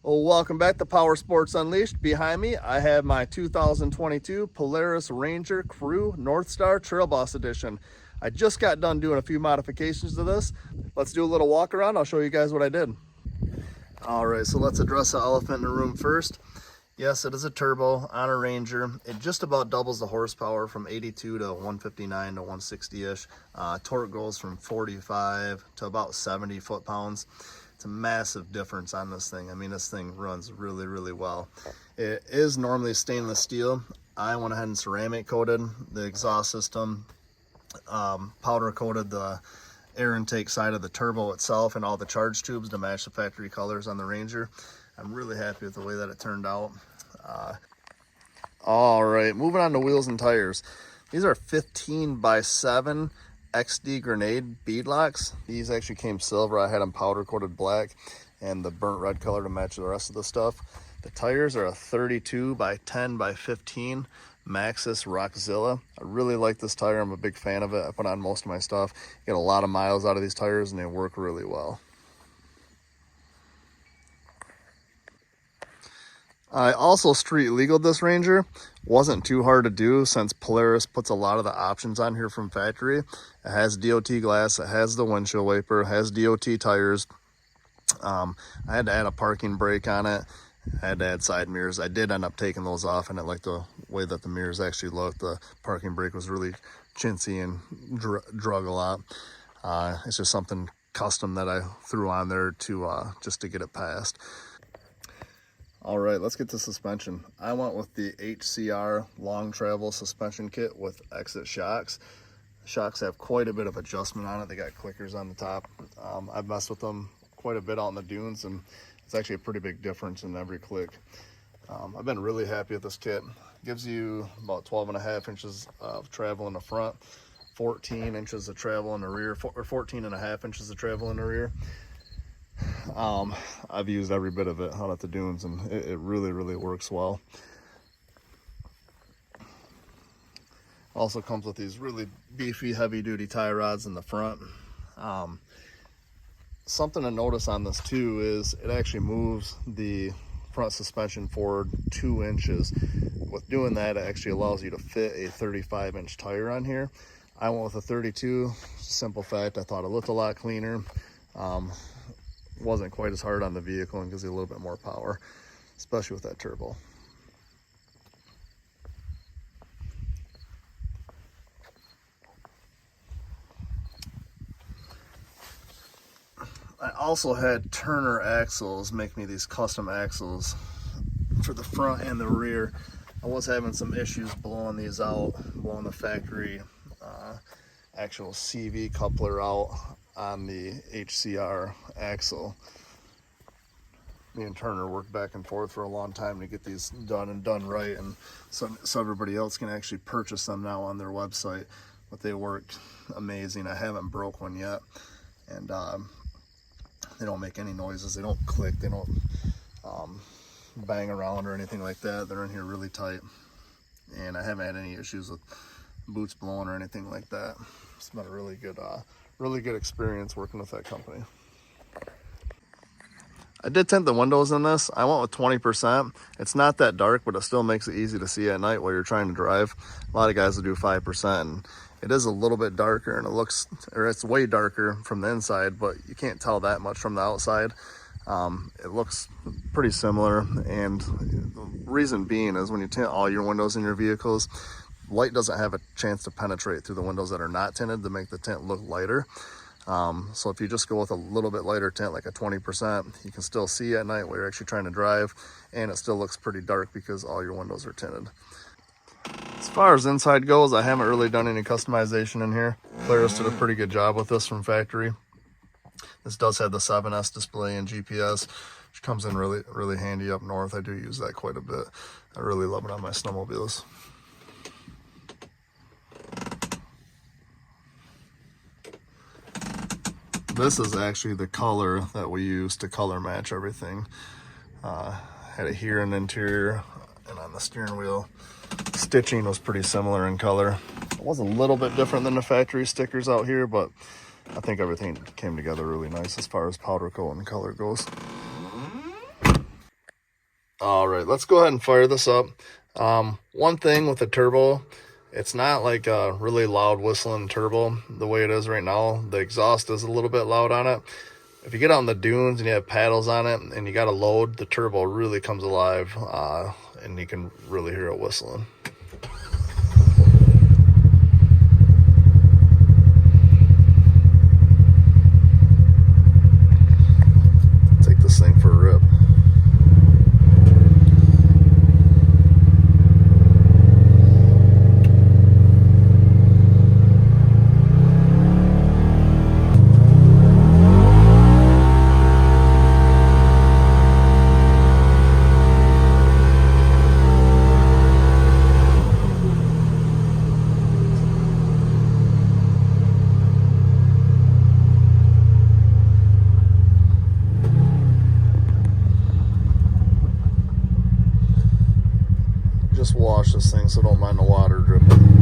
Well, welcome back to Power Sports Unleashed. Behind me, I have my 2022 Polaris Ranger Crew Northstar Trail Boss Edition. I just got done doing a few modifications to this. Let's do a little walk around. I'll show you guys what I did. All right, so let's address the elephant in the room first. Yes, it is a turbo on a Ranger. It just about doubles the horsepower from 82 to 159 to 160-ish. Torque goes from 45 to about 70 foot-pounds. It's a massive difference on this thing. I mean, this thing runs really, really well. It is normally stainless steel. I went ahead and ceramic coated the exhaust system, powder coated the air intake side of the turbo itself and all the charge tubes to match the factory colors on the Ranger. I'm really happy with the way that it turned out. All right, moving on to wheels and tires. These are 15x7 XD grenade beadlocks. These actually came silver. I had them powder coated black and the burnt red color to match the rest of the stuff. The tires are a 32x10x15 Maxxis Rockzilla. I really like this tire. I'm a big fan of it. I put on most of my stuff. Get a lot of miles out of these tires and they work really well. I also street legaled this Ranger. Wasn't too hard to do since Polaris puts a lot of the options on here from factory. It has DOT glass, it has the windshield wiper, it has DOT tires. I had to add a parking brake on it. I had to add side mirrors. I did end up taking those off, and I like the way that the mirrors actually look. The parking brake was really chintzy and drug a lot. It's just something custom that I threw on there to just to get it passed. All right, let's get to suspension. I went with the HCR long travel suspension kit with exit shocks. Shocks have quite a bit of adjustment on it. They got clickers on the top. I've messed with them quite a bit out in the dunes, and it's actually a pretty big difference in every click. I've been really happy with this kit. It gives you about 12.5 inches of travel in the front, 14 inches of travel in the rear, or 14.5 inches of travel in the rear. I've used every bit of it out at the dunes, and it really, really works well. Also comes with these really beefy, heavy-duty tie rods in the front. Something to notice on this too is it actually moves the front suspension forward 2 inches. With doing that, it actually allows you to fit a 35-inch tire on here. I went with a 32. Simple fact, I thought it looked a lot cleaner. Wasn't quite as hard on the vehicle and gives you a little bit more power, especially with that turbo. I also had Turner axles make me these custom axles for the front and the rear. I was having some issues blowing these out, blowing the factory actual CV coupler out on the HCR axle. Me and Turner worked back and forth for a long time to get these done and done right, and so everybody else can actually purchase them now on their website. But they worked amazing. I haven't broke one yet, and they don't make any noises. They don't click. They don't bang around or anything like that. They're in here really tight, and I haven't had any issues with boots blowing or anything like that. It's been a really good experience working with that company. I did tint the windows in this. I went with 20%. It's not that dark, but it still makes it easy to see at night while you're trying to drive. A lot of guys will do 5%, and it is a little bit darker, and it's way darker from the inside, but you can't tell that much from the outside. It looks pretty similar, and the reason being is when you tint all your windows in your vehicles, light doesn't have a chance to penetrate through the windows that are not tinted to make the tint look lighter. So if you just go with a little bit lighter tint, like a 20%, you can still see at night while you're actually trying to drive, and it still looks pretty dark because all your windows are tinted. As far as inside goes, I haven't really done any customization in here. Polaris did a pretty good job with this from factory. This does have the 7S display and GPS, which comes in really, really handy up north. I do use that quite a bit. I really love it on my snowmobiles. This is actually the color that we use to color match everything. Had it here in the interior and on the steering wheel. Stitching was pretty similar in color. It was a little bit different than the factory stickers out here, but I think everything came together really nice as far as powder coat and color goes. All right, let's go ahead and fire this up. One thing with the turbo, it's not like a really loud whistling turbo the way it is right now. The exhaust is a little bit loud on it. If you get out in the dunes and you have paddles on it and you got to load, the turbo really comes alive and you can really hear it whistling. Take this thing for a rip. Just wash this thing so don't mind the water dripping.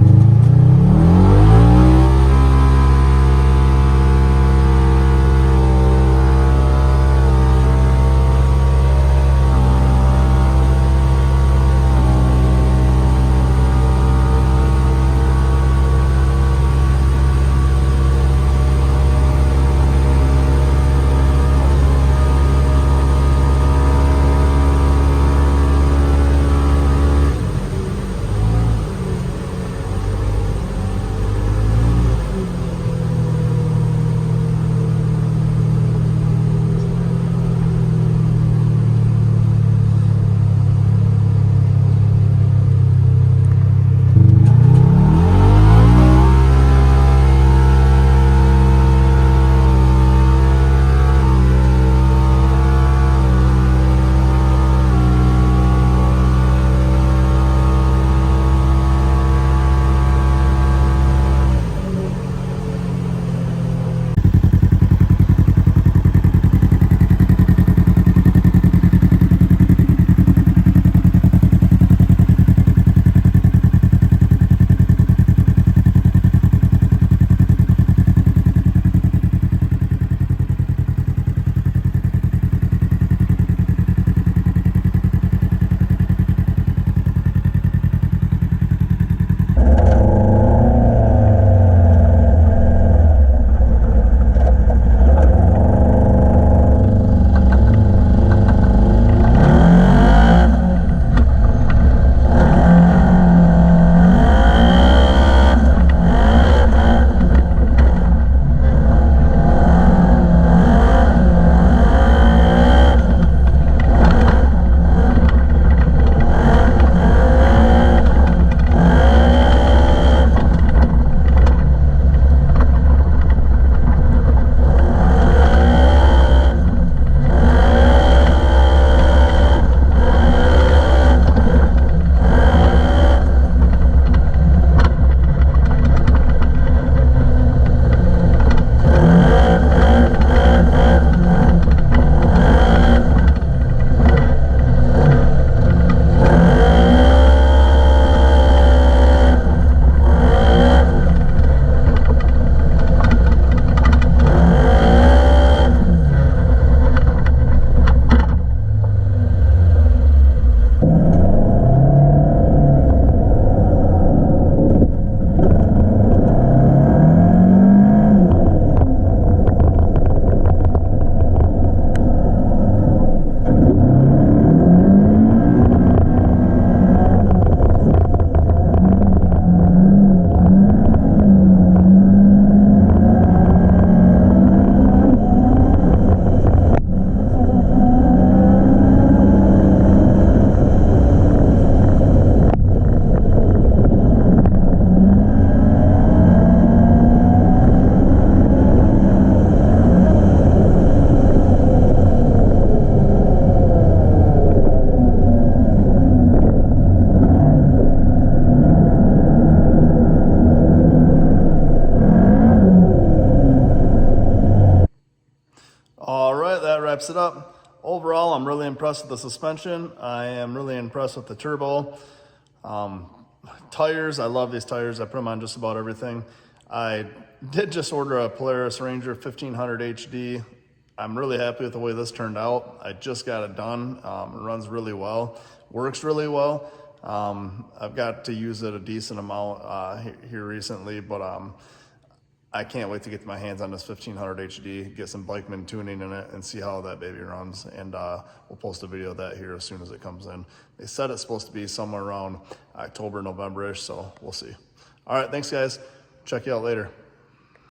All right, that wraps it up. Overall, I'm really impressed with the suspension. I am really impressed with the turbo. Tires, I love these tires. I put them on just about everything. I did just order a Polaris Ranger 1500 HD I'm really happy with the way this turned out. I just got it done. It runs really well, works really well. I've got to use it a decent amount here recently, but I can't wait to get my hands on this 1500 HD, get some Bikeman tuning in it, and see how that baby runs. And we'll post a video of that here as soon as it comes in. They said it's supposed to be somewhere around October, November-ish, so we'll see. All right, thanks guys. Check you out later.